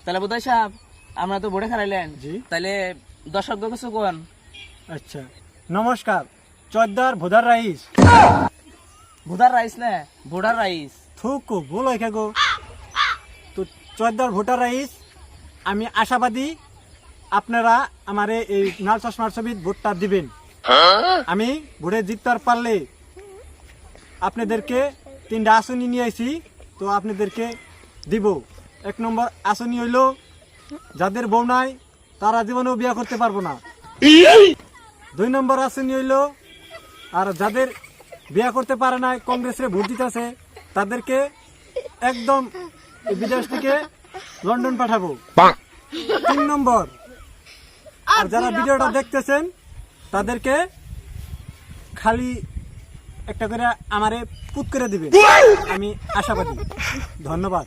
তাহলে বোধহয় সাহেব আমরা তো ভোটে খারাইলেন জি। তাহলে দর্শক কিছু কোন আচ্ছা, নমস্কার। চোদ্দার ভোদার রাইস ভোটার রাইস না ভোটার রাইস থুকু বলো গো। তো চোদ্দার ভোটার রাইস, আমি আশাবাদী আপনারা আমারে এই লাল চশমার ছবিত ভোটটা দিবেন। আমি ভোটে জিততে পারলে আপনাদেরকে 3টা আসনি নিয়ে আইছি, তো আপনাদেরকে দিব। 1 নম্বর আসনি হইল যাদের বউ নাই তারা জীবনেও বিয়ে করতে পারবো না। 2 নম্বর আসনি হইল আর যাদের বিয়ে করতে পারে না, কংগ্রেসে ভোট দিতেছে, তাদেরকে একদম বিদেশ থেকে লন্ডন পাঠাবো। 3 নম্বর, আর যারা ভিডিওটা দেখতেছেন তাদেরকে খালি একটা করে আমারে পুত করে দিবেন, আমি আশাবাদী। ধন্যবাদ।